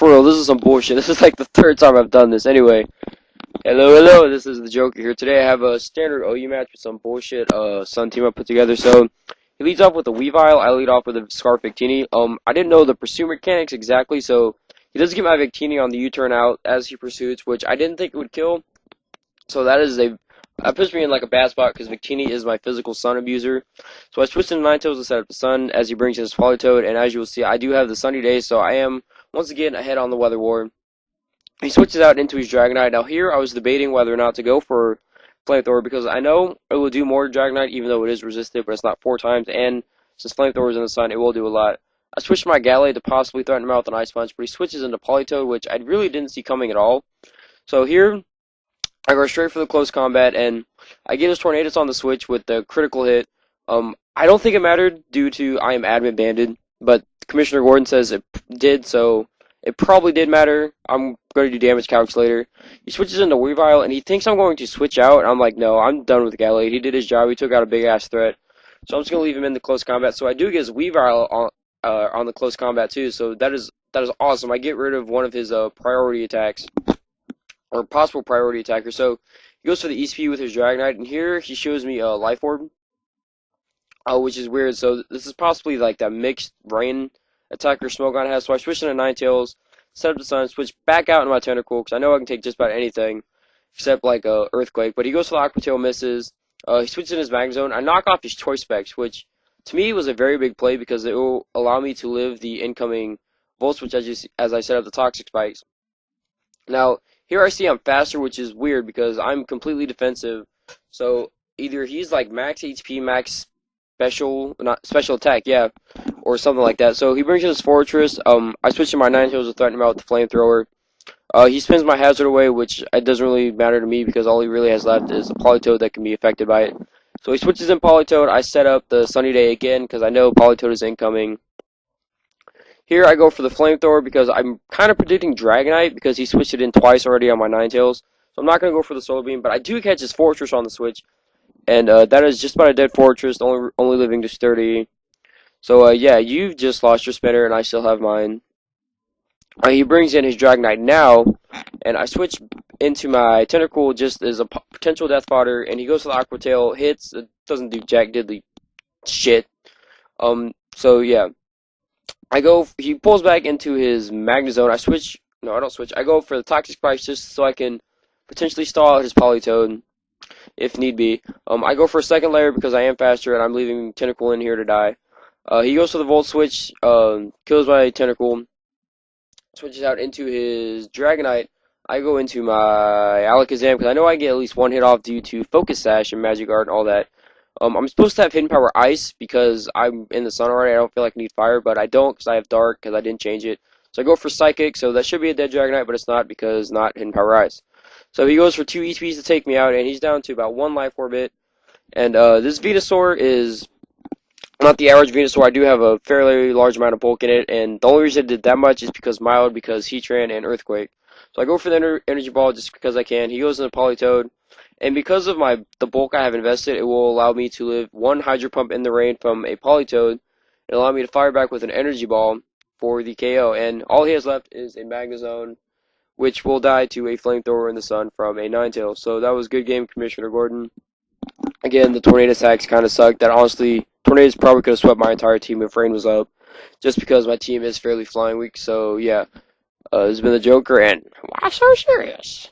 For real, this is some bullshit. This is like the third time I've done this. Anyway, hello, this is the Joker here. Today I have a standard OU match with some bullshit Sun team I put together. So he leads off with a Weavile. I lead off with a Scarf Victini. I didn't know the pursuit mechanics exactly, so he does get my Victini on the U-turn out as he pursues, which I didn't think it would kill. So that puts me in like a bad spot because Victini is my physical Sun abuser. So I switched into Ninetales to set up the Sun as he brings his Politoed, and as you will see, I do have the Sunny Day, so I am once again ahead on the Weather War. He switches out into his Dragonite. Now here I was debating whether or not to go for Flamethrower because I know it will do more Dragonite even though it is resisted, but it's not 4 times, and since Flamethrower is in the Sun, it will do a lot. I switched my Gallade to possibly threaten him out with an Ice Punch, but he switches into Politoed, which I really didn't see coming at all. So here, I go straight for the close combat, and I get his Tornadus on the switch with the critical hit. I don't think it mattered due to I am adamant banded, but Commissioner Gordon says it did, so it probably did matter. I'm going to do damage calculator. He switches into Weavile, and he thinks I'm going to switch out, and I'm like, no, I'm done with Gallade. He did his job. He took out a big-ass threat. So I'm just going to leave him in the close combat. So I do get his Weavile on the close combat, too, so that is awesome. I get rid of one of his priority attacks, or possible priority attacker. So he goes for the ESP with his Dragonite, and here he shows me a Life Orb, which is weird. So this is possibly like that mixed rain attacker Smogon has. So I switch into Ninetales, set up the Sun, switch back out into my Tentacool, because I know I can take just about anything, except like Earthquake. But he goes for the Aqua Tail, misses. He switches in his Magnezone. I knock off his Choice Specs, which to me was a very big play, because it will allow me to live the incoming Volt Switch as I set up the Toxic Spikes. Now, here I see I'm faster, which is weird, because I'm completely defensive. So either he's like max HP, max not special attack, yeah, or something like that. So he brings in his Fortress. I switch to my Ninetales to threaten him out with the Flamethrower. He spins my Hazard away, which it doesn't really matter to me because all he really has left is a Politoed that can be affected by it. So he switches in Politoed. I set up the Sunny Day again because I know Politoed is incoming. Here I go for the Flamethrower because I'm kind of predicting Dragonite because he switched it in twice already on my Ninetales. So I'm not going to go for the Solar Beam, but I do catch his Fortress on the switch. And that is just about a dead Fortress, only living just 30. So yeah, you've just lost your spinner, and I still have mine. He brings in his Dragonite now, and I switch into my Tentacool just as a potential death fodder, and he goes for the Aqua Tail, hits, it doesn't do jack diddly shit. So yeah. He pulls back into his Magnezone. I don't switch. I go for the Toxic Spikes just so I can potentially stall out his Politoed if need be. I go for a second layer because I am faster and I'm leaving Tentacool in here to die. He goes for the Volt Switch, kills my Tentacool, switches out into his Dragonite. I go into my Alakazam because I know I get at least one hit off due to Focus Sash and Magic Guard and all that. I'm supposed to have Hidden Power Ice because I'm in the Sun already. I don't feel like I need Fire, but I don't because I have Dark because I didn't change it. So I go for Psychic, so that should be a dead Dragonite, but it's not because not Hidden Power Ice. So he goes for 2 ESPs to take me out, and he's down to about 1 Life Orbit. And this Venusaur is not the average Venusaur. I do have a fairly large amount of bulk in it, and the only reason it did that much is because Mild, because Heatran, and Earthquake. So I go for the Energy Ball just because I can. He goes into Politoed. And because of the bulk I have invested, it will allow me to live 1 Hydro Pump in the rain from a Politoed, and allow me to fire back with an Energy Ball for the KO. And all he has left is a Magnezone, which will die to a Flamethrower in the Sun from a Ninetales. So that was good game, Commissioner Gordon. Again, the Tornado attacks kind of sucked. That honestly, Tornadoes probably could have swept my entire team if rain was up, just because my team is fairly flying weak. So yeah, this has been the Joker, and why so serious?